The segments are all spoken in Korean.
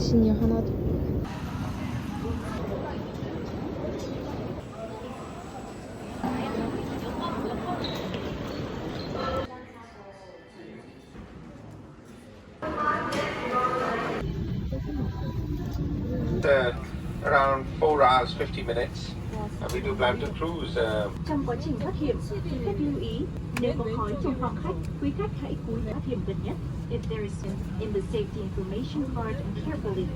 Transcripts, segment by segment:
정신이 하나도. Around 4 hours 50 minutes. We do plan to cruise. Trong quá trình thoát hiểm, xin phép lưu ý, nếu có khói trong khoang khách, quý khách hãy cúi thoát hiểm gần nhất. If there is in the safety information card and carefully.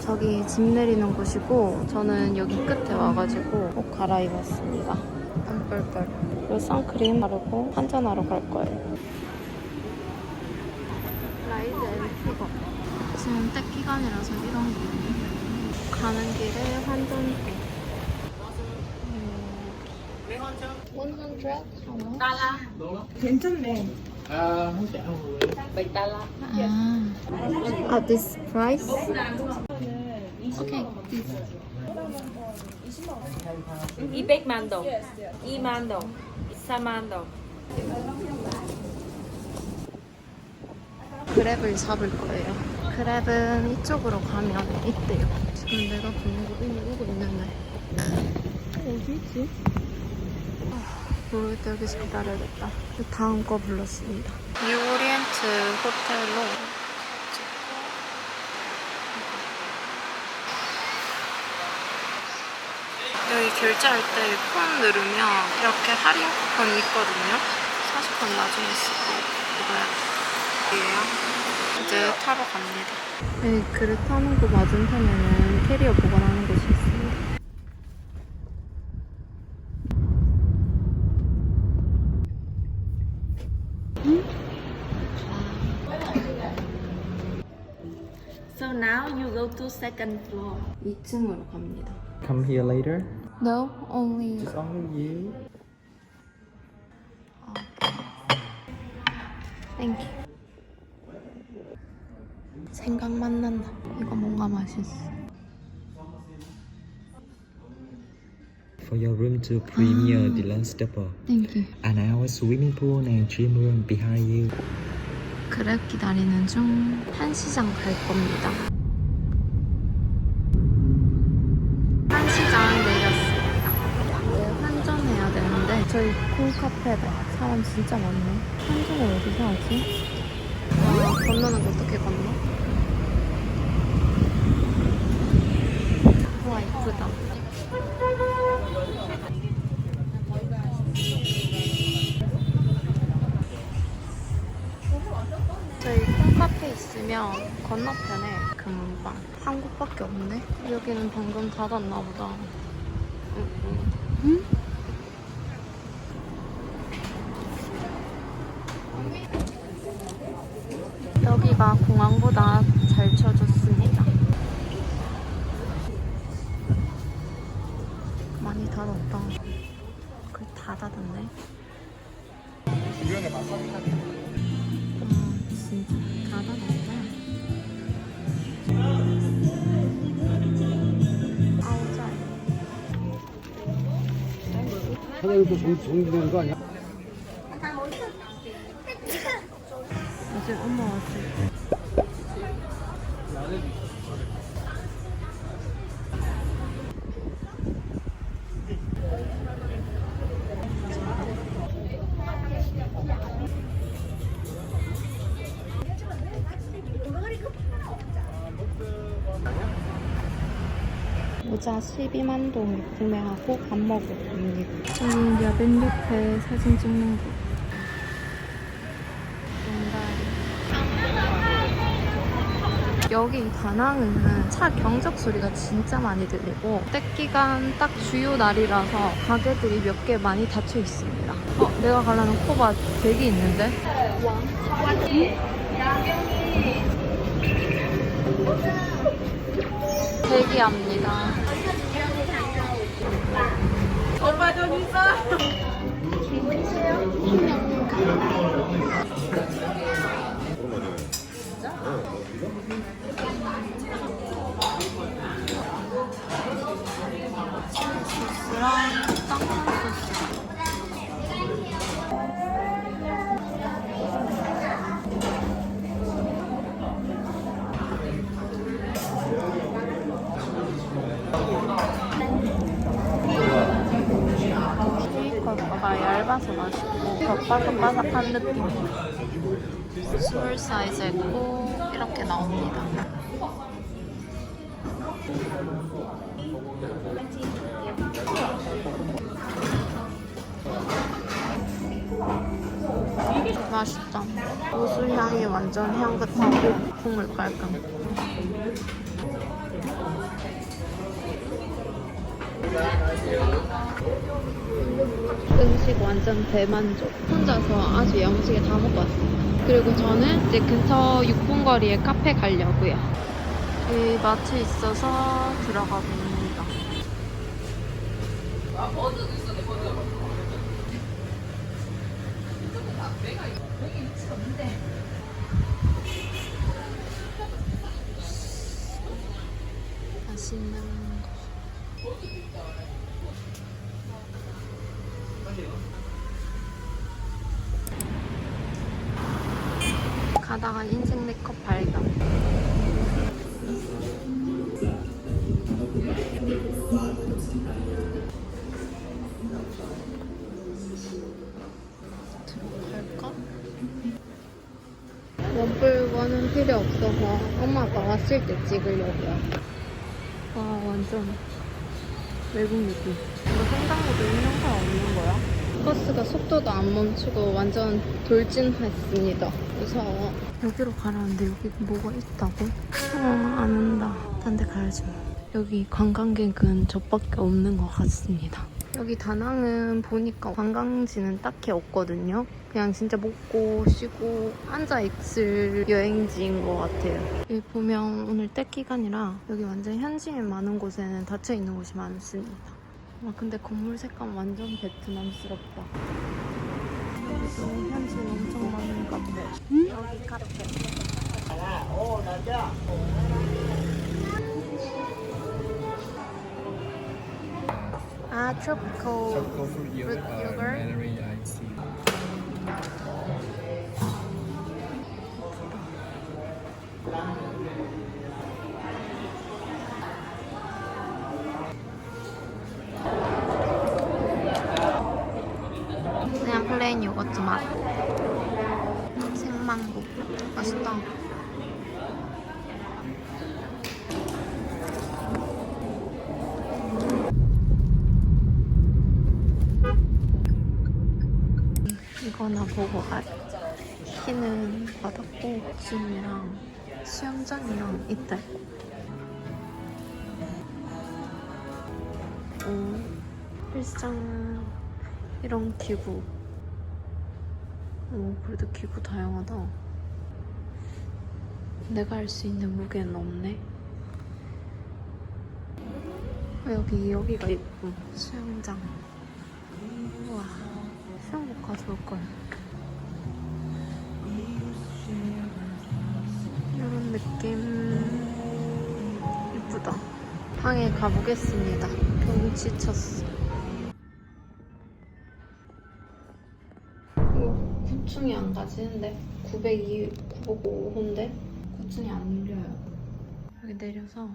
저기 짐 내리는 곳이고 저는 여기 끝에 와가지고 옷 갈아입었습니다. 땀뻘뻘. 그리고 선크림 바르고 한잔하러 갈 거예요. 라이드 앤 픽업. 지금 때 기간이라서 이런 게 가는 길에 환전도. 100? 괜찮네. This price? Okay, this. 200만 동, 2만 동, 3만 동. 그랩을 잡을 거예요. 그랩은 이쪽으로 가면 있대요. 지금 내가 방금 오고 있는데 어디 있지? 모르겠다. 여기서 기다려야겠다. 다음 거 불렀습니다. 뉴 오리엔트 호텔로 여기 결제할 때 폰 누르면 이렇게 할인 쿠폰이 있거든요. 40원 나중에 쓰고 이거예요. 이제 타러 갑니다. 네, 그릇 타는 거 맞은편에는 캐리어 보관하는 곳이 있습니다. So now you go to second floor. 2층으로 갑니다. Come here later. No, only. It's only you. Thank you. 생각만 난다. 이거 뭔가 맛있어. For your room to premier deluxe double. Thank you. And our swimming pool and gym room behind you. 그랩 기다리는 중 한시장 갈 겁니다. 한시장 내렸습니다. 네, 환전해야 되는데 저희 콩카페다. 사람 진짜 많네. 환전을 어디서 하지? 와, 건너는 거 어떻게 건너? 우와, 이쁘다. 저희 콩카페 있으면 건너편에 금은방 한 곳밖에 없네. 여기는 방금 닫았나 보다. 응? 여기가 공항보다 잘 쳐줬습니다. 많이 닫았다. 그걸 다 닫았네. 진짜 다 닫았다. 아우 짜. 사장님도 정리되는 거 아니야? 이제 엄마 왔을 때. 모자 12만 동 구매하고 밥 먹으러 갑니다. 저는 야벤 옆에 사진 찍는 곳. 여기 다낭은 차 경적 소리가 진짜 많이 들리고 떼기간 딱 주요 날이라서 가게들이 몇 개 많이 닫혀 있습니다. 내가 가려는 코바 되게 있는데? 대기합니다. 소스랑 땅콩 소스. 케이크가 얇아서 맛있고 더 바삭바삭한 느낌. 스몰 사이즈 있고 이렇게 나옵니다. 맛있다. 우수 향이 완전 향긋하고 국물 깔끔. 음식 완전 대만족. 혼자서 아주 야무지게 다 먹고 왔습니다. 그리고 저는 이제 근처 6분 거리에 카페 가려고요. 여기 마트 있어서 들어가 봅니다. 맛있는 거. 가다가 인생 네컷 발견. 들어갈까? 원뿔원은 필요 없어서 엄마 아빠 왔을 때 찍으려고요. 와 완전 외국 느낌. 이거 횡단보도 있는 거야 없는 거야? 버스가 속도도 안 멈추고 완전 돌진했습니다. 무서워. 여기로 가라는데 여기 뭐가 있다고? 안 온다. 딴 데 가야지 뭐. 여기 관광객은 저밖에 없는 것 같습니다. 여기 다낭은 보니까 관광지는 딱히 없거든요. 그냥 진짜 먹고 쉬고 앉아있을 여행지인 것 같아요. 여기 보면 오늘 때 기간이라 여기 완전 현지인 많은 곳에는 닫혀있는 곳이 많습니다. 근데 건물 색감 완전 베트남스럽다. 여기도 현지인 엄청 많은 카페. 여기 카페. tropical fruit yogurt. 그냥 플레인 요거트 맛. 생망고. 맛있다. 이거나 보고 가요. 키는 받았고 짐이랑 수영장이랑 있다. 일상은 이런 기구. 그래도 기구 다양하다. 내가 할 수 있는 무게는 없네. 여기가 예쁨. 수영장. 우와. 수영복 가져올걸. 이런 느낌. 예쁘다. 방에 가보겠습니다. 너무 지쳤어. 9층이 안 가지는데 905호인데 9층이 안 눌려요. 여기 내려서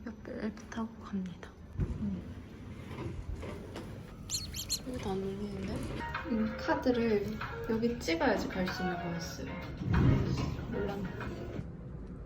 옆에 이렇게 타고 갑니다. 이것도 안 눌리는데? 카드를 여기 찍어야지 갈 수 있는 거였어요. 몰랐네.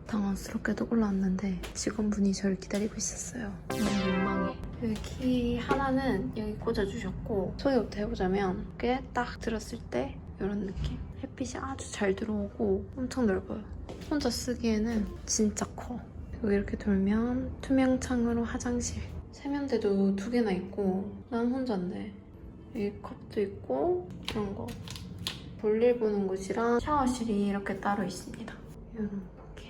당황스럽게도 올라왔는데 직원분이 저를 기다리고 있었어요. 너무 민망해. 여기 키 하나는 여기 꽂아주셨고 소개부터 해보자면 이게 딱 들었을 때 이런 느낌. 햇빛이 아주 잘 들어오고 엄청 넓어요. 혼자 쓰기에는 진짜 커. 여기 이렇게 돌면 투명 창으로 화장실. 세면대도 2개나 있고 난 혼자인데 여기 컵도 있고 그런 거. 볼일 보는 곳이랑 샤워실이 이렇게 따로 있습니다. 이렇게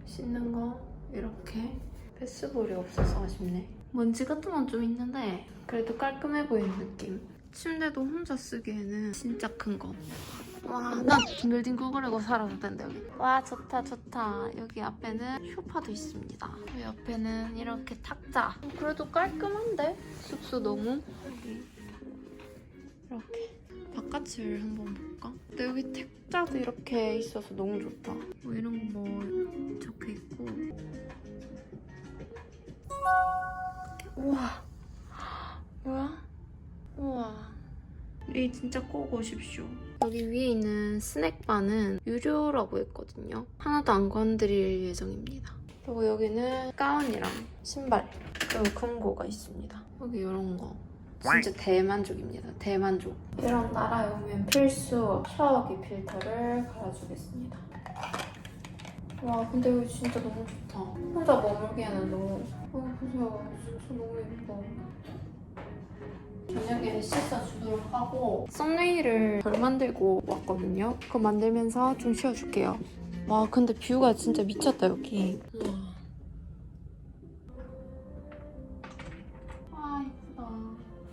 씻는 거 이렇게. 패스볼이 없어서 아쉽네. 먼지 같은 건 좀 있는데 그래도 깔끔해 보이는 느낌. 침대도 혼자 쓰기에는 진짜 큰 거. 와, 나 딩글딩글 거리고 살아도 된다 여기. 와, 좋다 좋다. 여기 앞에는 소파도 있습니다. 여기 옆에는 이렇게 탁자. 그래도 깔끔한데? 숙소 너무? 여기 이렇게 바깥을 한번 볼까? 근데 여기 탁자도 이렇게 있어서 너무 좋다. 뭐 이런 거 뭐 적혀있고. 우와, 뭐야? 우와, 이 진짜 꼭 오십시오. 여기 위에 있는 스낵바는 유료라고 했거든요. 하나도 안 건드릴 예정입니다. 그리고 여기는 가운이랑 신발 그리고 금고가 있습니다. 여기 이런 거 진짜 대만족입니다. 대만족. 이런 나라에 오면 필수 샤워기 필터를 갈아주겠습니다. 와, 근데 여기 진짜 너무 좋다. 혼자 머물기에는 너무... 보세요. 숙소 너무 예뻐. 저녁에 씻어주도록 하고 썸네일을 덜 만들고 왔거든요. 그거 만들면서 좀 쉬어줄게요. 와, 근데 뷰가 진짜 미쳤다 여기. 우와. 와, 예쁘다.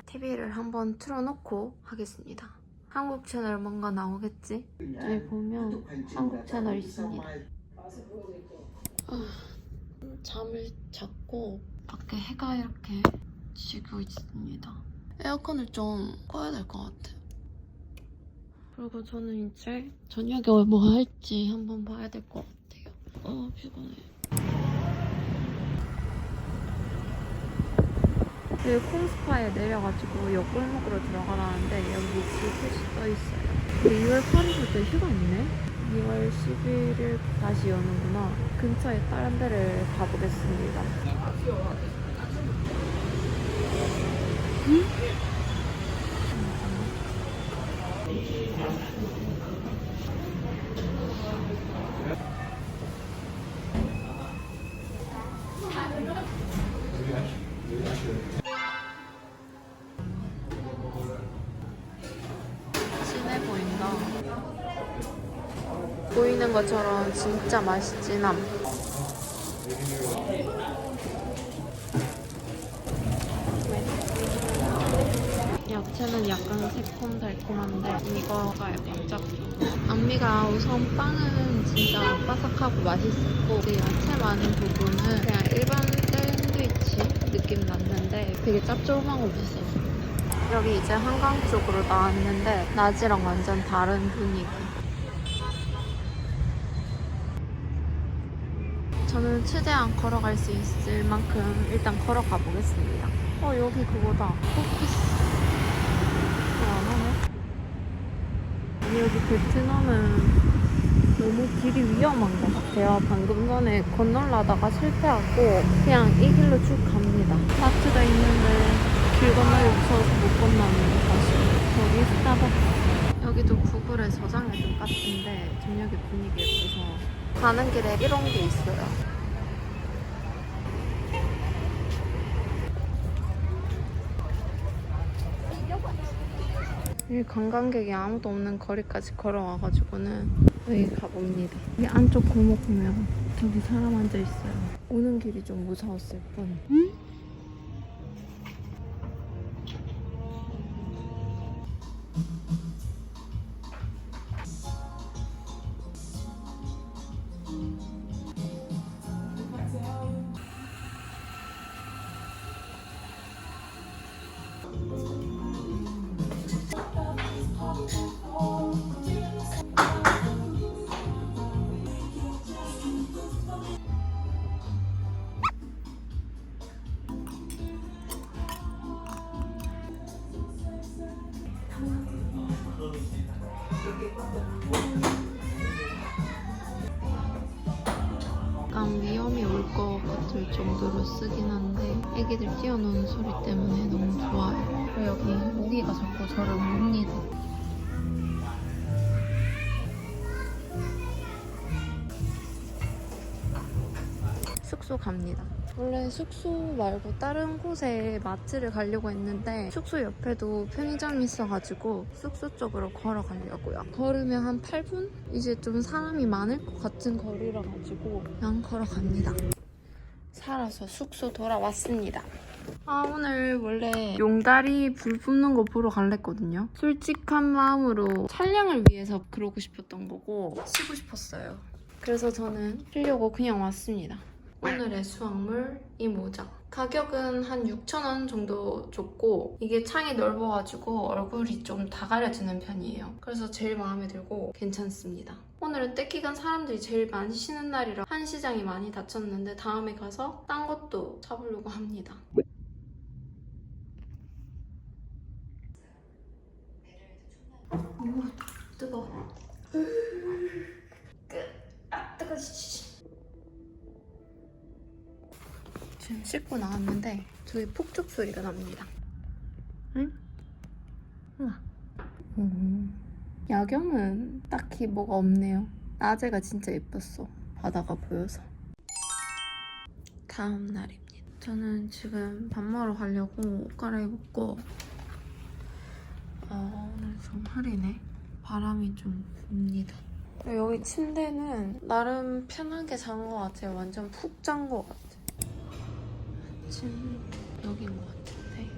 TV를 한번 틀어놓고 하겠습니다. 한국 채널 뭔가 나오겠지? 여기 보면 한국 채널 있습니다. 잠을 잤고 밖에 해가 이렇게 지고 있습니다. 에어컨을 좀 꺼야 될 것 같아요. 그리고 저는 이제 저녁에 뭐 할지 한번 봐야 될 것 같아요. 피곤해. 여기 콩스파에 내려가지고 옆골목으로 들어가라는데 여기 위치 표시 떠있어요. 근데 2월 8일부터 휴가 있네? 2월 11일 다시 여는구나. 근처에 다른 데를 가보겠습니다. 진해 보인다. 보이는 것처럼 진짜 맛있진 않. 야채는 약간 새콤달콤한데 이거가 약간 짭조름. 앞미가 우선 빵은 진짜 바삭하고 맛있었고 그 야채 많은 부분은 그냥 일반 샌드위치 느낌 났는데 되게 짭조름하고 맛있었어요. 여기 이제 한강 쪽으로 나왔는데 낮이랑 완전 다른 분위기. 저는 최대한 걸어갈 수 있을 만큼 일단 걸어가 보겠습니다. 여기 그거다. 포키스. 안 하네. 아니, 여기 베트남은 너무 길이 위험한 것 같아요. 방금 전에 건너려다가 실패하고 그냥 이 길로 쭉 갑니다. 마트가 있는데 길 건너기 무서워서 못 건너는 사실. 저기 스타벅스. 여기도 구글에 저장해둔 카트인데 저녁에 분위기 예뻐서 가는 길에 이런 게 있어요. 여기 관광객이 아무도 없는 거리까지 걸어와가지고는 여기 가봅니다. 이 안쪽 골목 보면 저기 사람 앉아있어요. 오는 길이 좀 무서웠을 뿐. 약간 위험이 올 것 같을 정도로 쓰긴 한데 애기들 뛰어노는 소리 때문에 너무 좋아요. 그리고 여기 모기가 자꾸 저를 웁니다. 숙소 갑니다. 원래 숙소 말고 다른 곳에 마트를 가려고 했는데 숙소 옆에도 편의점이 있어가지고 숙소 쪽으로 걸어가려고요. 걸으면 한 8분? 이제 좀 사람이 많을 것 같은 거리라 가지고 그냥 걸어갑니다. 살아서 숙소 돌아왔습니다. 오늘 원래 용다리 불 뿜는 거 보러 갈랬거든요. 솔직한 마음으로 촬영을 위해서 그러고 싶었던 거고 쉬고 싶었어요. 그래서 저는 쉬려고 그냥 왔습니다. 오늘의 수확물 이 모자. 가격은 한 6,000원 정도 줬고 이게 창이 넓어가지고 얼굴이 좀 다 가려지는 편이에요. 그래서 제일 마음에 들고 괜찮습니다. 오늘은 떼기간 사람들이 제일 많이 쉬는 날이라 한 시장이 많이 닫혔는데 다음에 가서 딴 것도 사보려고 합니다. 오, 뜨거. 뜨거. 지금 씻고 나왔는데 저기 폭죽 소리가 납니다. 응? 우와. 야경은 딱히 뭐가 없네요. 낮에가 진짜 예뻤어. 바다가 보여서. 다음 날입니다. 저는 지금 밥 먹으러 가려고 옷 갈아입었고 오늘 좀 흐리네. 바람이 좀 붑니다. 여기 침대는 나름 편하게 잔 것 같아요. 완전 푹 잔 것 같아요. 지금 여기인 것 같은데.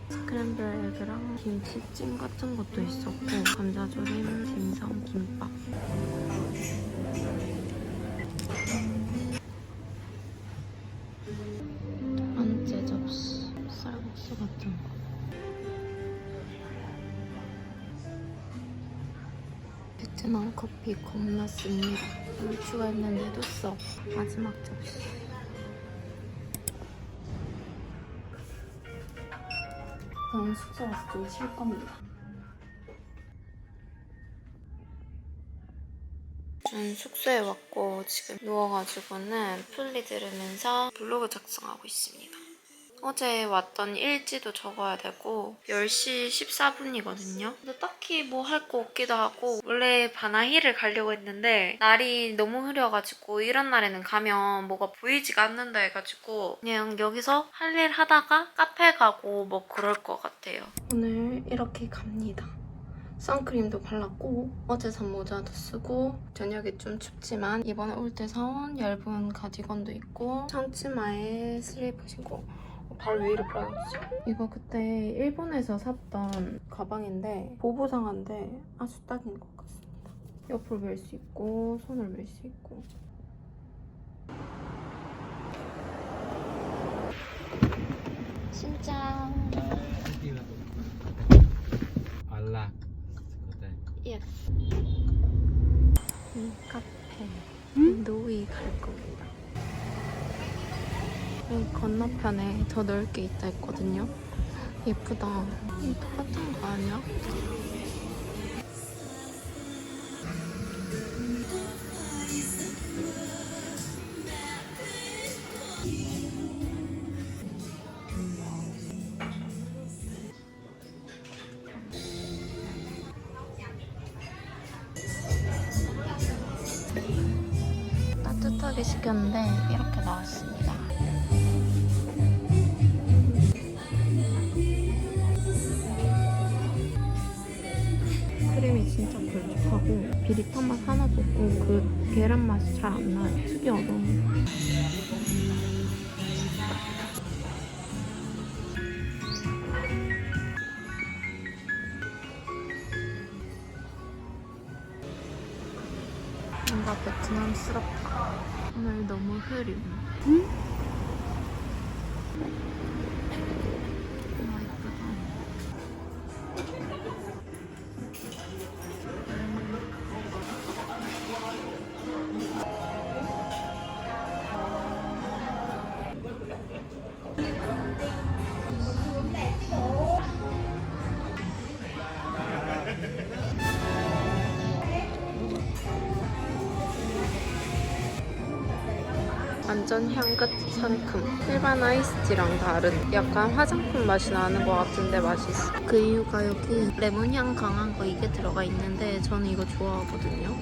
스크램블 에그랑 김치찜 같은 것도 있었고 감자조림, 딤섬, 김밥. 두 번째 접시 쌀국수 같은 거. 베트남 커피 겁나 씁니다. 물추가 있는데도 써. 마지막 접시. 저는 숙소 가서 좀 쉴 겁니다. 저는 숙소에 왔고 지금 누워가지고는 플리 들으면서 블로그 작성하고 있습니다. 어제 왔던 일지도 적어야 되고 10시 14분이거든요. 근데 딱히 뭐 할 거 없기도 하고 원래 바나힐을 가려고 했는데 날이 너무 흐려가지고 이런 날에는 가면 뭐가 보이지가 않는다 해가지고 그냥 여기서 할 일 하다가 카페 가고 뭐 그럴 것 같아요. 오늘 이렇게 갑니다. 선크림도 발랐고 어제 산 모자도 쓰고 저녁에 좀 춥지만 이번에 올 때 사온 얇은 가디건도 있고 청치마에 슬리퍼 신고 발 왜 이렇게 빨갛지? 이거 그때 일본에서 샀던 가방인데 보부상한데 아주 딱인 것 같습니다. 옆으로 멜 수 있고 손을 멜 수 있고. 진짜 알라. 예. 이 카페 노이 갈 겁니다. 여기 건너편에 더 넓게 있다 했거든요. 예쁘다. 이 똑같은 거 아니야? 따뜻하게 시켰는데 이렇게 나왔습니다. 크림이 진짜 걸쭉하고 비릿한 맛 하나도 없고 그 계란 맛이 잘 안 나요. 특이하다. 뭔가 베트남스럽다. 오늘 너무 흐림. 너무 예쁘다. 완전 향긋 상큼. 일반 아이스티랑 다른 약간 화장품 맛이 나는 것 같은데 맛있어. 그 이유가 여기 레몬향 강한 거 이게 들어가 있는데 저는 이거 좋아하거든요.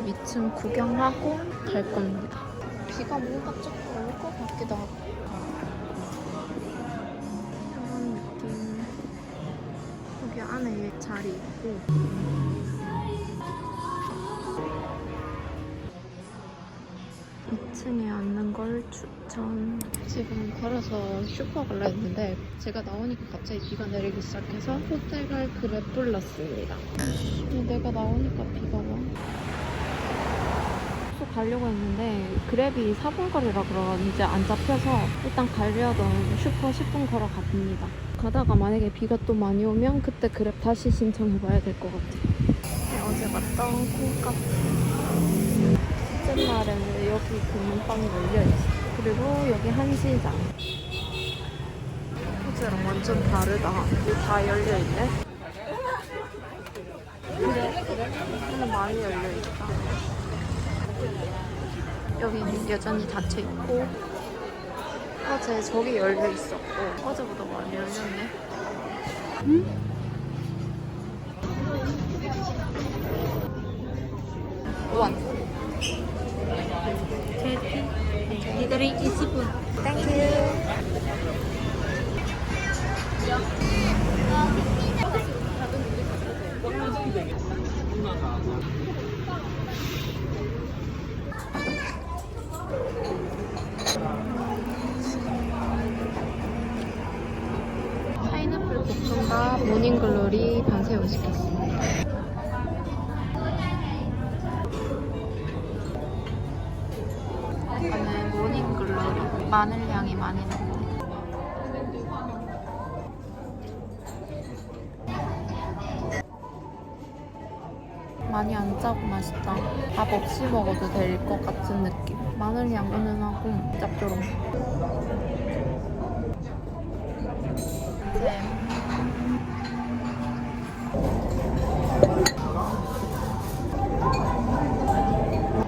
이 2층 구경하고 갈 겁니다. 비가 뭔가 조금 올 것 같기도 하고. 이런 느낌. 여기 안에 자리 있고. 층에 앉는 걸 추천. 지금 걸어서 슈퍼 가려 했는데 제가 나오니까 갑자기 비가 내리기 시작해서 호텔 갈 그랩 불렀습니다. 내가 나오니까 비가 와. 숙소 가려고 했는데 그랩이 4분 거리라 그러는지 안 잡혀서 일단 가려던 슈퍼 10분 걸어갑니다. 가다가 만약에 비가 또 많이 오면 그때 그랩 다시 신청해봐야 될 것 같아요. 어제 갔던 콩카페. 첫째 날에는 여기 금은방이 열려있어. 그리고 여기 한시장. 어제랑 완전 다르다. 여기 다 열려있네. 오늘 많이 열려있다. 여기는 여전히 닫혀있고 어제 저기 열려있었고 어제보다 많이 열렸네. 원. Delivery 20분. Thank you. 파인애플 볶음밥 모닝글로리 반새우 시켰습니다. 이거는 모닝글로리 마늘 향이 많이 납니다. 많이 안 짜고 맛있다. 밥 없이 먹어도 될 것 같은 느낌. 마늘 향 은은하고 짭조름.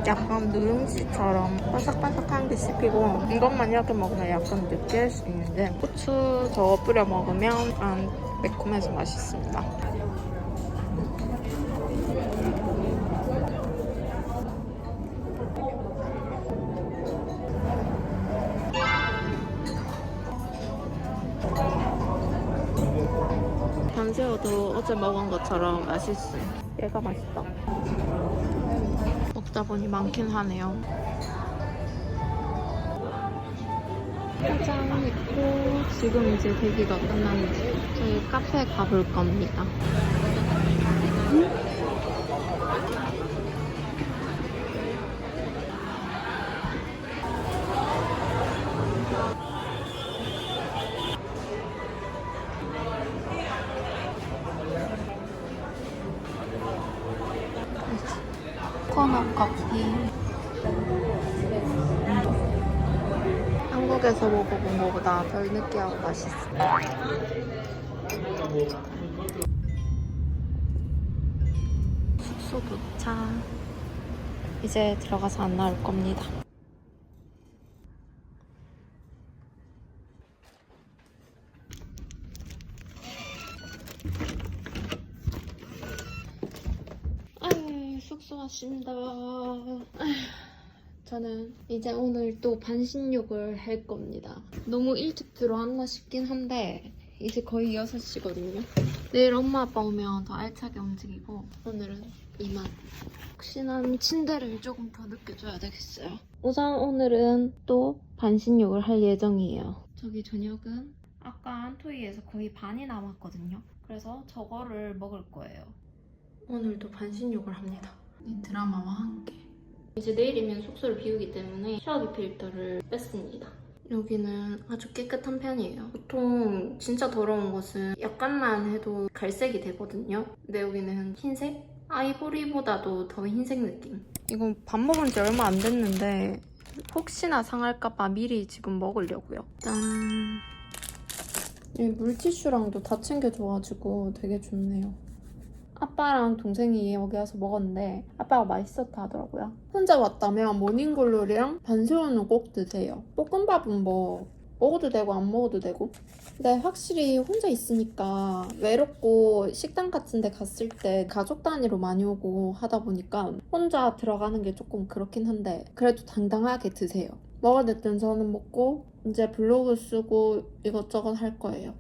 약간 누룽지처럼 바삭바삭한 게 씹히고 이것만 이렇게 먹으면 약간 느끼할 수 있는데 후추 저거 뿌려 먹으면 약간 매콤해서 맛있습니다. 반새우도 어제 먹은 것처럼 맛있어요. 얘가 맛있다. 먹다 보니 많긴 하네요. 포장 있고 지금 이제 대기가 끝났는데 저희 카페 가볼 겁니다. 코코넛 커피. 한국에서 먹어본 거보다 덜 느끼하고 맛있어. 숙소 도착. 이제 들어가서 안 나올 겁니다. 숙소 왔습니다. 저는 이제 오늘 또 반신욕을 할 겁니다. 너무 일찍 들어왔나 싶긴 한데 이제 거의 6시거든요. 내일 엄마 아빠 오면 더 알차게 움직이고 오늘은 이만. 혹시나 침대를 조금 더 늦게 줘야 되겠어요. 우선 오늘은 또 반신욕을 할 예정이에요. 저기 저녁은 아까 안토이에서 거의 반이 남았거든요. 그래서 저거를 먹을 거예요. 오늘도 반신욕을 합니다. 이 드라마와 함께. 이제 내일이면 숙소를 비우기 때문에 샤워기 필터를 뺐습니다. 여기는 아주 깨끗한 편이에요. 보통 진짜 더러운 곳은 약간만 해도 갈색이 되거든요. 근데 여기는 흰색? 아이보리보다도 더 흰색 느낌. 이거 밥 먹은 지 얼마 안 됐는데 혹시나 상할까봐 미리 지금 먹으려고요. 짠! 이 물티슈랑도 다 챙겨줘가지고 되게 좋네요. 아빠랑 동생이 여기 와서 먹었는데 아빠가 맛있었다 하더라고요. 혼자 왔다면 모닝글로리랑 반새우는 꼭 드세요. 볶음밥은 뭐 먹어도 되고 안 먹어도 되고. 근데 확실히 혼자 있으니까 외롭고 식당 같은 데 갔을 때 가족 단위로 많이 오고 하다 보니까 혼자 들어가는 게 조금 그렇긴 한데 그래도 당당하게 드세요. 뭐가 됐든 저는 먹고 이제 블로그 쓰고 이것저것 할 거예요.